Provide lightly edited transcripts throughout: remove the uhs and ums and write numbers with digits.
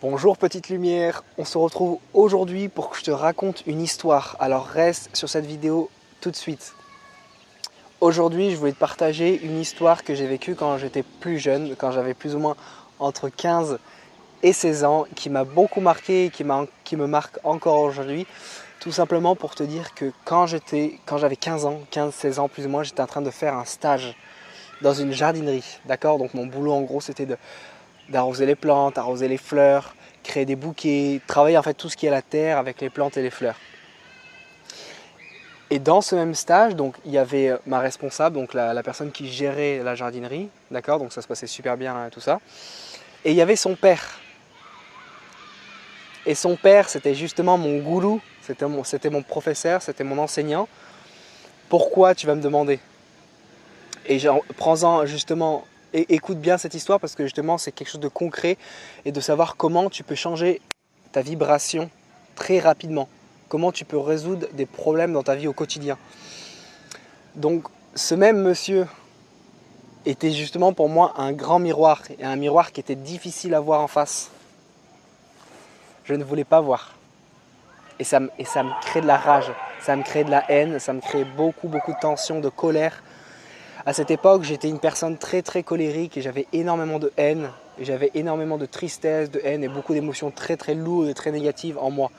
Bonjour petite lumière, on se retrouve aujourd'hui pour que je te raconte une histoire. Alors reste sur cette vidéo tout de suite. Aujourd'hui, je voulais te partager une histoire que j'ai vécue quand j'étais plus jeune, quand j'avais plus ou moins entre 15 et 16 ans, qui m'a beaucoup marqué et qui me marque encore aujourd'hui. Tout simplement pour te dire que quand j'avais 15 ans, 15-16 ans plus ou moins, j'étais en train de faire un stage dans une jardinerie. D'accord? Donc mon boulot en gros c'était d'arroser les plantes, arroser les fleurs, créer des bouquets, travailler en fait tout ce qui est la terre avec les plantes et les fleurs. Et dans ce même stage, donc il y avait ma responsable, donc la personne qui gérait la jardinerie, d'accord, donc ça se passait super bien tout ça. Et il y avait son père. Et son père, c'était justement mon gourou, c'était mon professeur, c'était mon enseignant. Pourquoi, tu vas me demander? Et prends-en justement, et écoute bien cette histoire parce que justement c'est quelque chose de concret et de savoir comment tu peux changer ta vibration très rapidement. Comment tu peux résoudre des problèmes dans ta vie au quotidien. Donc ce même monsieur était justement pour moi un grand miroir et un miroir qui était difficile à voir en face. Je ne voulais pas voir. Et ça me crée de la rage, ça me crée de la haine, ça me crée beaucoup de tension, de colère. À cette époque, j'étais une personne très colérique et j'avais énormément de haine, et j'avais énormément de tristesse, de haine et beaucoup d'émotions très lourdes et très négatives en moi.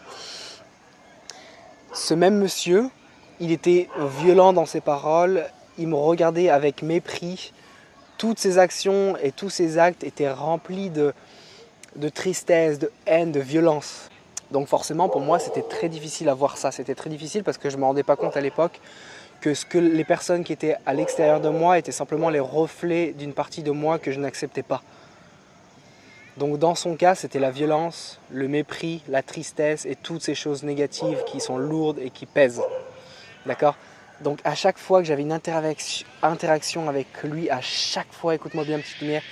Ce même monsieur, il était violent dans ses paroles, il me regardait avec mépris. Toutes ses actions et tous ses actes étaient remplis de tristesse, de haine, de violence. Donc forcément pour moi c'était très difficile à voir ça, c'était très difficile parce que je ne me rendais pas compte à l'époque que les personnes qui étaient à l'extérieur de moi étaient simplement les reflets d'une partie de moi que je n'acceptais pas. Donc dans son cas, c'était la violence, le mépris, la tristesse et toutes ces choses négatives qui sont lourdes et qui pèsent. D'accord? Donc à chaque fois que j'avais une interaction avec lui, à chaque fois, écoute-moi bien petite lumière,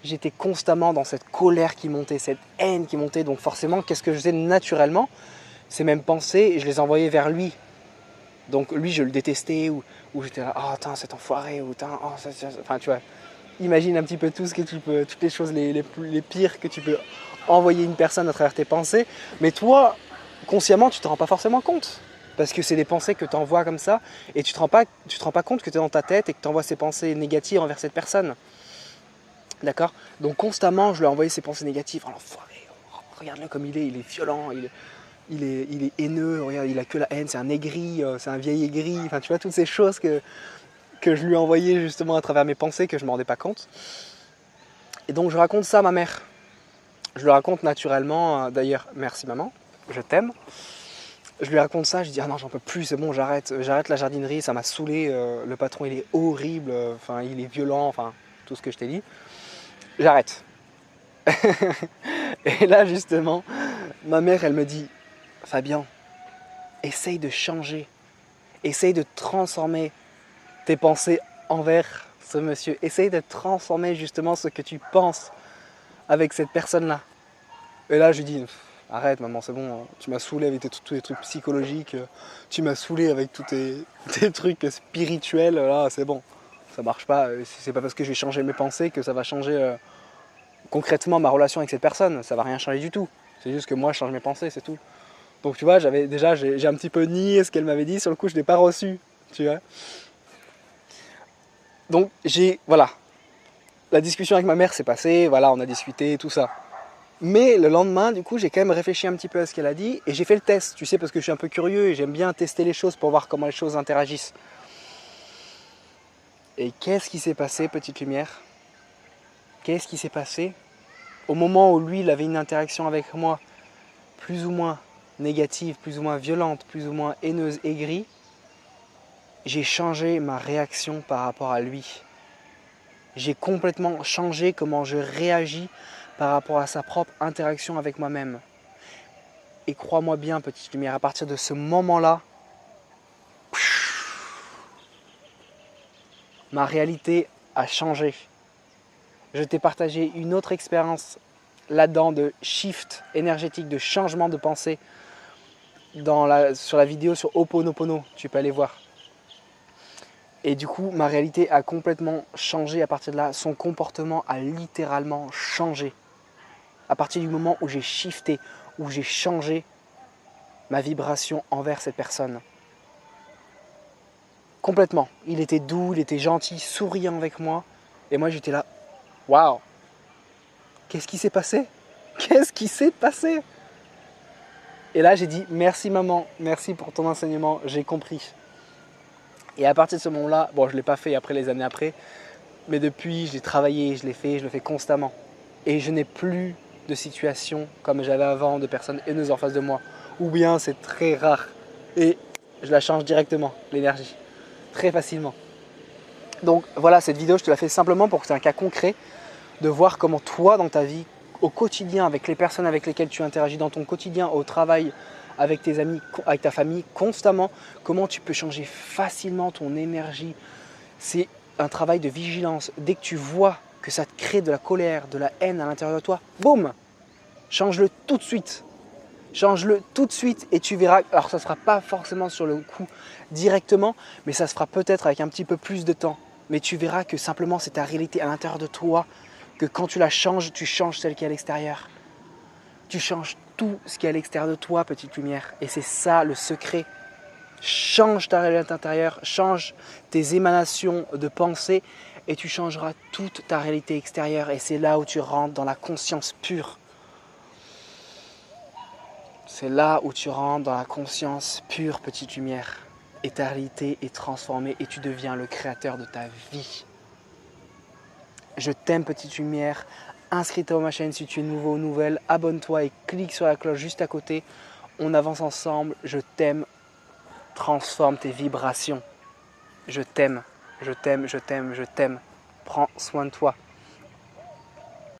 j'étais constamment dans cette colère qui montait, cette haine qui montait. Donc forcément, qu'est-ce que je faisais naturellement? Ces mêmes pensées, je les envoyais vers lui. Donc lui, je le détestais, ou j'étais là, oh, attends, cet enfoiré, ou oh, enfin, tu vois, imagine un petit peu tout ce que tu peux, toutes les choses les pires que tu peux envoyer une personne à travers tes pensées. Mais toi, consciemment, tu ne te rends pas forcément compte. Parce que c'est des pensées que tu envoies comme ça, et tu ne te rends pas compte que tu es dans ta tête et que tu envoies ces pensées négatives envers cette personne. D'accord? Donc constamment, je lui ai envoyé ces pensées négatives. Oh l'enfoiré, oh, regarde-le comme il est violent, il est haineux, regarde, il a que la haine, c'est un aigri, c'est un vieil aigri. Enfin, tu vois, toutes ces choses que je lui envoyais justement à travers mes pensées que je ne me rendais pas compte. Et donc je raconte ça à ma mère. Je lui raconte naturellement, d'ailleurs, merci maman, je t'aime. Je lui raconte ça, je dis ah non j'en peux plus, c'est bon, j'arrête la jardinerie, ça m'a saoulé, le patron il est horrible, enfin il est violent, enfin tout ce que je t'ai dit. J'arrête. Et là justement, ma mère elle me dit Fabien, essaye de changer, essaye de transformer tes pensées envers ce monsieur, essaye de transformer justement ce que tu penses avec cette personne-là. Et là je lui dis arrête maman, c'est bon, tu m'as saoulé avec tous les trucs psychologiques, tu m'as saoulé avec tous tes trucs spirituels, là c'est bon, ça marche pas, c'est pas parce que je vais changer mes pensées que ça va changer concrètement ma relation avec cette personne, ça va rien changer du tout, c'est juste que moi je change mes pensées, c'est tout. Donc tu vois, j'ai un petit peu nié ce qu'elle m'avait dit, sur le coup je l'ai pas reçu, tu vois. Donc voilà, la discussion avec ma mère s'est passée, voilà, on a discuté, tout ça. Mais le lendemain, du coup, j'ai quand même réfléchi un petit peu à ce qu'elle a dit et j'ai fait le test, tu sais, parce que je suis un peu curieux et j'aime bien tester les choses pour voir comment les choses interagissent. Et qu'est-ce qui s'est passé, petite lumière? Qu'est-ce qui s'est passé? Au moment où lui, il avait une interaction avec moi plus ou moins négative, plus ou moins violente, plus ou moins haineuse, aigrie, j'ai changé ma réaction par rapport à lui. J'ai complètement changé comment je réagis par rapport à sa propre interaction avec moi-même. Et crois-moi bien, petite lumière, à partir de ce moment-là, ma réalité a changé. Je t'ai partagé une autre expérience là-dedans de shift énergétique, de changement de pensée sur la vidéo sur Ho'oponopono, tu peux aller voir. Et du coup, ma réalité a complètement changé à partir de là. Son comportement a littéralement changé. À partir du moment où j'ai shifté, où j'ai changé ma vibration envers cette personne. Complètement. Il était doux, il était gentil, souriant avec moi. Et moi j'étais là, waouh! Qu'est-ce qui s'est passé? Qu'est-ce qui s'est passé? Et là j'ai dit, merci maman, merci pour ton enseignement, j'ai compris. Et à partir de ce moment-là, bon je ne l'ai pas fait après les années après, mais depuis je l'ai travaillé, je le fais constamment. Et je n'ai plus de situation comme j'avais avant, de personnes haineuses en face de moi. Ou bien c'est très rare. Et je la change directement, l'énergie. Très facilement. Donc voilà, cette vidéo, je te la fais simplement pour que c'est un cas concret de voir comment toi, dans ta vie, au quotidien, avec les personnes avec lesquelles tu interagis, dans ton quotidien, au travail, avec tes amis, avec ta famille, constamment, comment tu peux changer facilement ton énergie. C'est un travail de vigilance. Dès que tu vois que ça te crée de la colère, de la haine à l'intérieur de toi, boum, change-le tout de suite. Change-le tout de suite et tu verras. Alors ça ne sera pas forcément sur le coup directement, mais ça se fera peut-être avec un petit peu plus de temps. Mais tu verras que simplement c'est ta réalité à l'intérieur de toi, que quand tu la changes, tu changes celle qui est à l'extérieur. Tu changes tout ce qui est à l'extérieur de toi, petite lumière. Et c'est ça le secret. Change ta réalité intérieure, change tes émanations de pensée et tu changeras toute ta réalité extérieure. Et c'est là où tu rentres dans la conscience pure. C'est là où tu rentres dans la conscience pure, petite lumière. Et ta réalité est transformée et tu deviens le créateur de ta vie. Je t'aime, petite lumière. Inscris-toi à ma chaîne si tu es nouveau ou nouvelle. Abonne-toi et clique sur la cloche juste à côté. On avance ensemble. Je t'aime. Transforme tes vibrations. Je t'aime, je t'aime, je t'aime, je t'aime. Prends soin de toi.